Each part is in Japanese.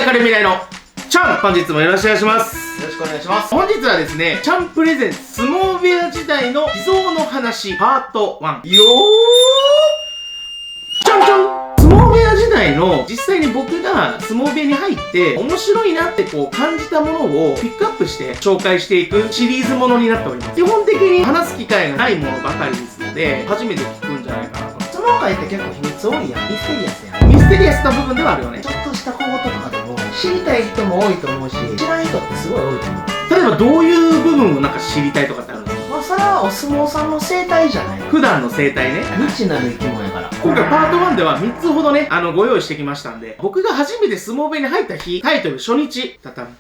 明るい未来のチャン、本日もよろしくお願いします。よろしくお願いします。本日はですね、チャンプレゼンツ相撲部屋時代の秘蔵の話パート1。よチャンチャン、相撲部屋時代の実際に僕が相撲部屋に入って面白いなって感じたものをピックアップして紹介していくシリーズものになっております。基本的に話す機会がないものばかりですので、初めて聞くんじゃないかなと。相撲界って結構秘密多いやん。ミステリアスやん。ミステリアスな部分ではあるよね。ちょっとした小言とかでも知りたい人も多いと思うし、知らん人ってすごい多いと思う。例えばどういう部分をなんか知りたいとかってあるの？まあそれはお相撲さんの生態じゃない。普段の生態ね。未知なる生き物やから。今回パート1では3つほどね、ご用意してきましたんで、僕が初めて相撲部屋に入った日、タイトル初日、畳む。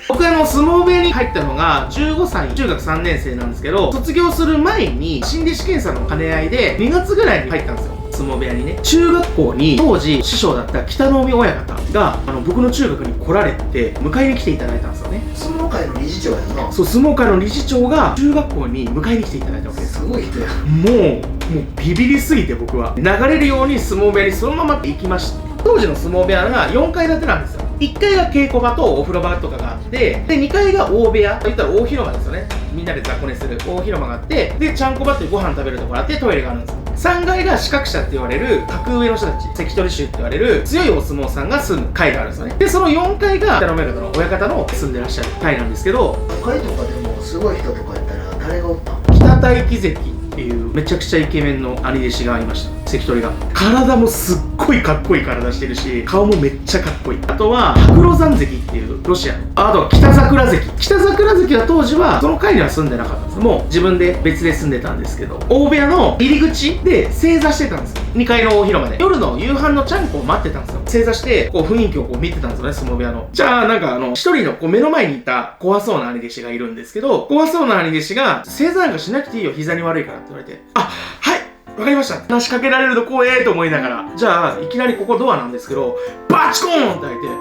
僕相撲部屋に入ったのが15歳、中学3年生なんですけど、卒業する前に新弟子検査の兼ね合いで2月ぐらいに入ったんですよ、相撲部屋にね。中学校に当時師匠だった北の海親方が僕の中学に来られて迎えに来ていただいたんですよね。相撲界の理事長やんな。そう、相撲界の理事長が中学校に迎えに来ていただいたわけです。すごい人や。もうビビりすぎて、僕は流れるように相撲部屋にそのまま行きました。当時の相撲部屋が4階建てなんですよ。1階が稽古場とお風呂場とかがあって、で2階が大部屋、言ったら大広間ですよね。みんなで雑魚寝する大広間があって、でちゃんこ場っていうご飯食べるところあって、トイレがあるんですよ。3階が資格者って言われる格上の人たち、関取衆って言われる強いお相撲さんが住む階があるんですよね。でその4階が北の親方の親方の住んでらっしゃる階なんですけど、都会とかでもすごい人とかやったら誰がおったん？北大木関っていうめちゃくちゃイケメンの兄弟子がいました。関取が体もすっごいかっこいい体してるし、顔もめっちゃかっこいい。あとは白露山関っていうロシアの、あとは北桜関。北桜関は当時はその階には住んでなかったんです。もう自分で別で住んでたんですけど、大部屋の入り口で正座してたんですよ。2階の大広間で夜の夕飯のちゃんこを待ってたんですよ。正座して雰囲気を見てたんですよね、相撲部屋の。じゃあなんか一人の目の前にいた怖そうな兄弟子がいるんですけど、怖そうな兄弟子が正座なんかしなくていいよ、膝に悪いからって言われて、あ、はいわかりました。話しかけられると怖えと思いながら、じゃあいきなりここドアなんですけど、バチコーンって開いて、う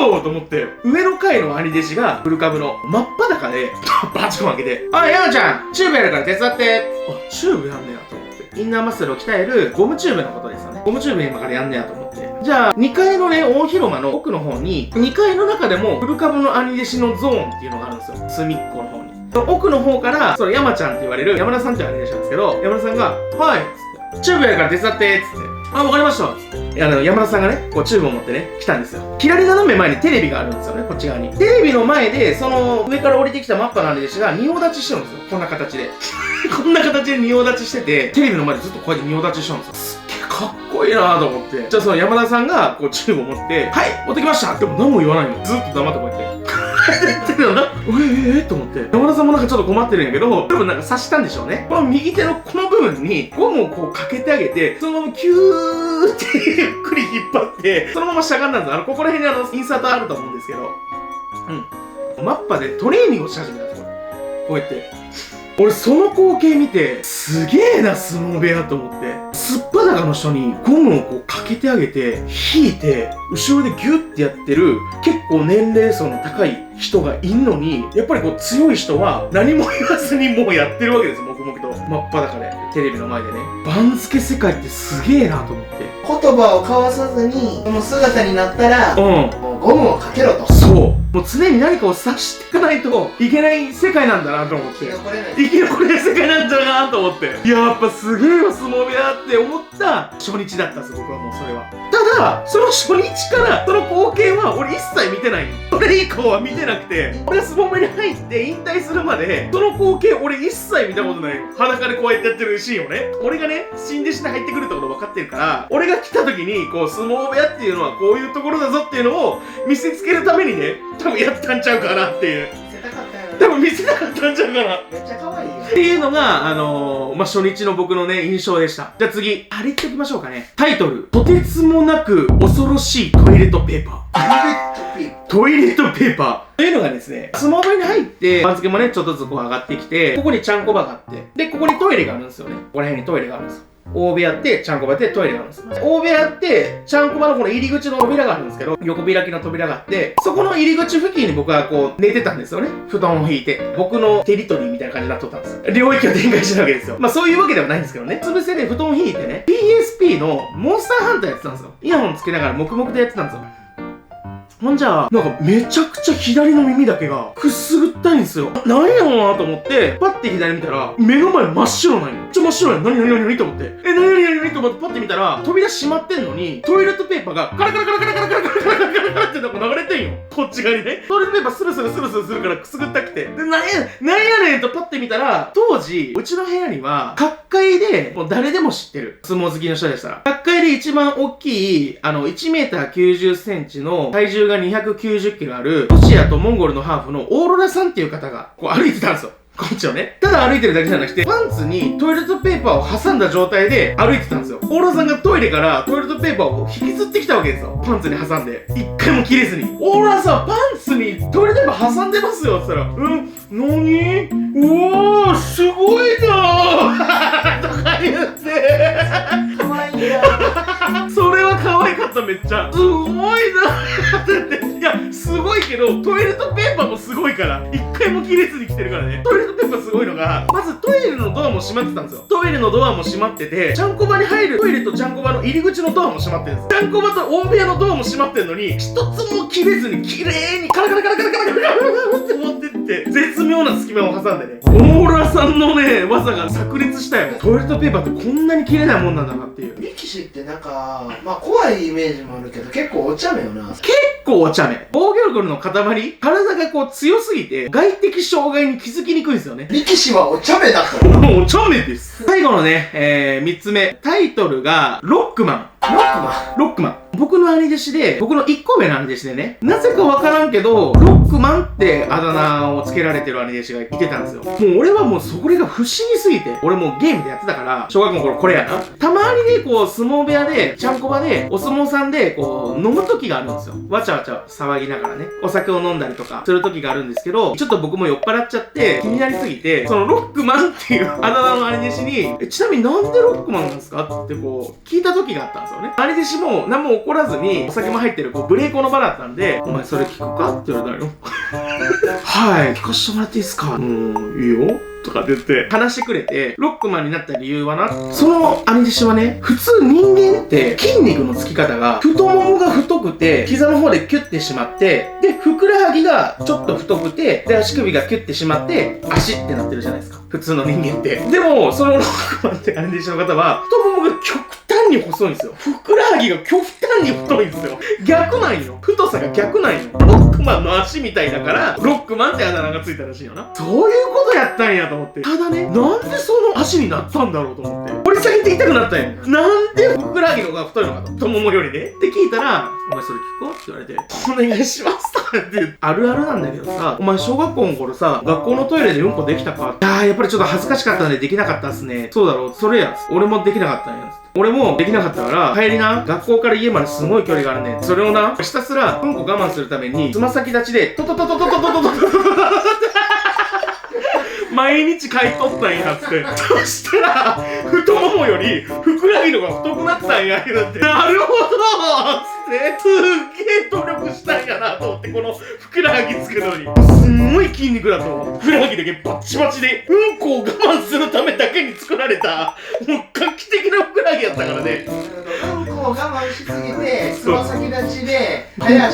おーと思って、上の階の兄弟子が古株の真っ裸でバチコーン開けて、あ、山ちゃんチューブやるから手伝って。あ、チューブやんねやと思って、インナーマッスルを鍛えるゴムチューブのことですよね。ゴムチューブ今からやんねやと思って、じゃあ2階のね大広間の奥の方に、2階の中でも古株の兄弟子のゾーンっていうのがあるんですよ、隅っこの方に。その奥の方から、その山ちゃんって言われる山田さんっていう兄弟子なんですけど、山田さんが「はい」っつって「チューブやるから手伝って」っつって「あ、わかりました」っつって山田さんがねチューブを持ってね来たんですよ。左斜め前にテレビがあるんですよね、こっち側に。テレビの前でその上から降りてきたマッパの兄弟子が仁王立ちしてるんですよ、こんな形でこんな形で仁王立ちしてて、テレビの前でずっとこうやって仁王立ちしてるんですよ。すっげえかっこいいなと思って、じゃあその山田さんがチューブを持って「はい持ってきました」でも何も言わないの、ずっと黙ってこうやってやってるよな。と思って、山田さんもなんかちょっと困ってるんやけど、多分なんか刺したんでしょうね。この右手のこの部分にゴムをかけてあげて、そのままキューってゆっくり引っ張って、そのまましゃがんだんです。ここら辺にインサートあると思うんですけど、マッパでトレーニングをし始めたんですよ、こうやって。俺その光景見て、すげえな相撲部屋と思って、すっぱだかの人にゴムをかけてあげて引いて後ろでギュッてやってる結構年齢層の高い人がいんのに、やっぱり強い人は何も言わずにもうやってるわけですよ、黙々と真っ裸でテレビの前でね。番付世界ってすげえなと思って、言葉を交わさずにこの姿になったら、もうゴムをかけろと。そう、もう常に何かを察していかないといけない世界なんだなと思って、生き残れない世界なんだなと思って、やっぱすげえわ相撲部屋って思った初日だったんです、僕は。もうそれはただその初日からその光景は俺一切見てないの。それ以降は見てなくて、俺が相撲部屋に入って引退するまでその光景俺一切見たことないの。裸でこうやってやってるシーンをね、俺がね新弟子で入ってくるってこと分かってるから、俺が来た時に相撲部屋っていうのはこういうところだぞっていうのを見せつけるためにね、多分やったんちゃうかなっていう。多分見せたかったんちゃうかな。めっちゃ可愛いよっていうのが初日の僕のね印象でした。じゃあ次あれいっておきましょうかね。タイトル、とてつもなく恐ろしいトイレットペーパー。トイレットペーパーというのがですね、相撲部屋に入って番付もねちょっとずつ上がってきて、ここにちゃんこ場があって、でここにトイレがあるんですよね。ここら辺にトイレがあるんですよ。大部屋ってちゃんこ場ってトイレがあるんですよ。大部屋ってちゃんこ場のこの入り口の扉があるんですけど、横開きの扉があって、そこの入り口付近に僕はこう寝てたんですよね。布団を引いて。僕のテリトリーみたいな感じになっとったんですよ。領域を展開してるわけですよ。まあそういうわけではないんですけどね。つ伏せで布団を引いてね、PSP のモンスターハンターやってたんですよ。イヤホンつけながら黙々とやってたんですよ。ほんじゃなんかめちゃくちゃ左の耳だけがくすぐったいんですよ。何やろうなと思って、パッて左見たら、目の前真っ白なんよ。真っ白やん。何と思って。何と思ってパッて見たら、扉閉まってんのに、トイレットペーパーがカラカラカラカラカラカラカラカラカラカラってなんか流れてんよ。こっち側にね。トイレットペーパースルスルするからくすぐったくて。で、何やねんとパッて見たら、当時、うちの部屋には、各界で、もう誰でも知ってる。相撲好きの人でしたら。各界で一番大きい、1メーター90センチの体重が290キロある、ロシアとモンゴルのハーフのオーロラさんっていう方が、こう歩いてたんですよ。こっちをね。ただ歩いてるだけじゃなくて、パンツにトイレットペーパーを挟んだ状態で歩いてたんですよ。オーロラさんがトイレからトイレットペーパーを引きずってきたわけですよ。パンツに挟んで。一回も切れずに。オーロラさん、パンツにトイレットペーパー挟んでますよって言ったら、何うわー、すごいなーとか言って。かわいいな。それは可愛かった、めっちゃ。すごいなーって言って。いや、すごいけど、トイレットペーパーもすごいから、一回も切れずに来てるからね。トイレットペーパーすごいのが、まずトイレのドアも閉まってたんですよ。トイレのドアも閉まってて、ちゃんこ場に入るトイレとちゃんこ場の入り口のドアも閉まってるんです。ちゃんこ場と大部屋のドアも閉まってるのに、一つも切れずに綺麗にカラカラカラカラカラカラカラって持ってって、絶妙な隙間を挟んでね。オーロラさんのね、技が炸裂したよ。トイレットペーパーってこんなに切れないもんなんだなっていう。力士ってなんか、まあ怖いイメージもあるけど、結構お茶目よな。結構お茶目。防御力の塊、体がこう強すぎて、外的障害に気づきにくいんですよね。力士はお茶目だと。お茶目です。最後のね、3つ目。タイトルが、ロックマン。ロックマン。僕の兄弟子で、僕の1個上の兄弟子でね、なぜかわからんけど、ロックマンってあだ名をつけられてる兄弟子がいてたんですよ。もう俺はもうそれが不思議すぎて、俺もうゲームでやってたから、小学校の頃これやな。たまにね、こう、相撲部屋で、ちゃんこ場で、お相撲さんで、こう、飲む時があるんですよ。わちゃわちゃ騒ぎながらね、お酒を飲んだりとか、する時があるんですけど、ちょっと僕も酔っ払っちゃって、気になりすぎて、そのロックマンっていうあだ名の兄弟子に、ちなみになんでロックマンなんですかってこう、聞いた時があったんですよね。兄弟子も何も怒らずに、お酒も入ってるこうブレーコの場だったんで、お前それ聞くかって言われたのよ。はい、聞かせてもらっていいですか？いいよ。とかって言って話してくれて、ロックマンになった理由はな、その兄弟子はね、普通人間って筋肉のつき方が太ももが太くて膝の方でキュッてしまって、でふくらはぎがちょっと太くて、で足首がキュッてしまって足ってなってるじゃないですか、普通の人間って。でもそのロックマンって兄弟子の方は太ももが極端に細いんですよ。ふくらはぎが極端に太いんですよ。逆なんよ。太さが逆なんよ。ロックマンの足みたいだからロックマンってあだ名がついたらしいよな。そういうことやったんやと思って。ただね、なんでその足になったんだろうと思って。俺先に言いたくなったんや。なんでふくらはぎの方が太いのかと。太ももよりね。って聞いたら、お前それ聞こうって言われて、お願いしますとかって。あるあるなんだけどさ、お前小学校の頃さ、学校のトイレでうんこできたか？やっぱりちょっと恥ずかしかったんでできなかったっすね。そうだろう、それや。俺もできなかったんや。俺もできなかったから、帰りな、学校から家まですごい距離があるねん。それをな、ひたすらうんこ我慢するために、つま先立ちで、トトトトトトトトトトトト毎日書いとったんやって。そしたら、太ももよりふくらはぎの方が太くなったんやって。なるほどつって、すっげえ努力したんやなと思って、このふくらはぎ作るのに。すんごい筋肉だと思う。ふくらはぎだけバッチバチで、うんこを我慢するためだけに作られた、もう画期的なふくらはぎやったからね。うんこを我慢しすぎて、つま先立ちで、早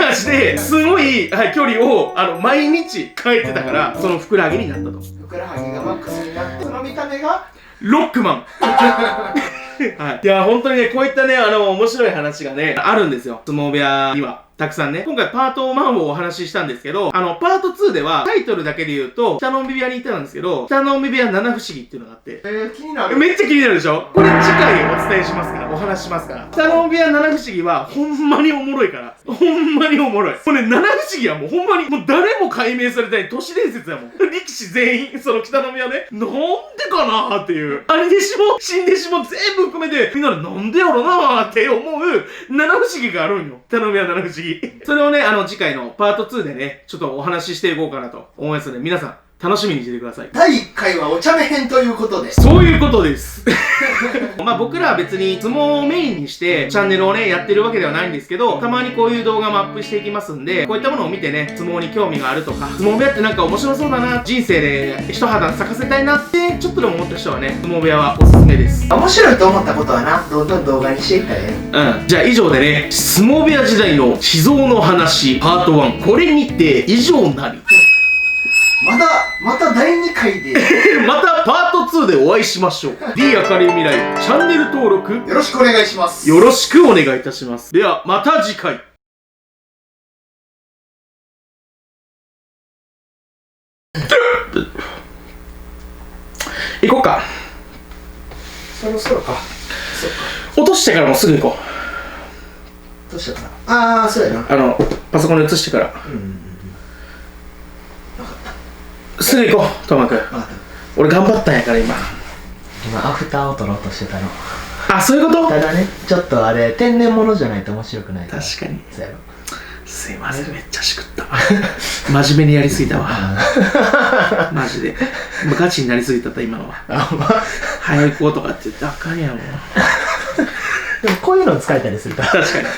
足で、すごい、距離を毎日変えてたから、そのふくらはぎになったと。ふくらはぎがマックスになって、その見た目がロックマンはい。いや、本当にね、こういったね、面白い話がね、あるんですよ。相撲部屋には。たくさんね。今回パート1をお話ししたんですけど、パート2では、タイトルだけで言うと、北の海部屋に行ったんですけど、北の海部屋七不思議っていうのがあって。気になる。めっちゃ気になるでしょ？これ次回お伝えしますから、お話ししますから。北の海部屋七不思議は、ほんまにおもろいから。ほんまにおもろい。これね、七不思議はもうほんまに、もう誰も解明されてない都市伝説やもん。力士全員、その北の海はね、なんでかなーっていう。兄弟子も、新弟子も全部含めて、みんなでなんでやろなーって思う、七不思議があるんよ。北の海は七不思議。それをね、次回のパート2でね、ちょっとお話ししていこうかなと思いますので、皆さん、楽しみにしててください。第1回はお茶目編ということで。そういうことです。まあ僕らは別に相撲をメインにしてチャンネルをね、やってるわけではないんですけど、たまにこういう動画もアップしていきますんで、こういったものを見てね、相撲に興味があるとか、相撲部屋ってなんか面白そうだな、人生で一肌咲かせたいなって、ちょっとでも思った人はね、相撲部屋はおすすめです。面白いと思ったことはな、どんどん動画にしていったらえうん。じゃあ以上でね、相撲部屋時代の秘蔵の話、パート1、これにて以上なり。また第2回でまたパート2でお会いしましょう。D 明るい未来、チャンネル登録、よろしくお願いします。よろしくお願いいたします。では、また次回。行こうか。そろそろか。そうか。落としてからもうすぐ行こどうしようかな。そうやな。う。パソコンに移してから。すぐ行こう、トマくん。俺頑張ったんやから今アフターを撮ろうとしてたの。あ、そういうこと？ただね、ちょっとあれ天然物じゃないと面白くないから。確かに。そうやろ。すいません、めっちゃしくった真面目にやりすぎたわマジでもうガチになりすぎたった今のは。早い子とかって言ってあかんやんもうでもこういうの使えたりするから確かに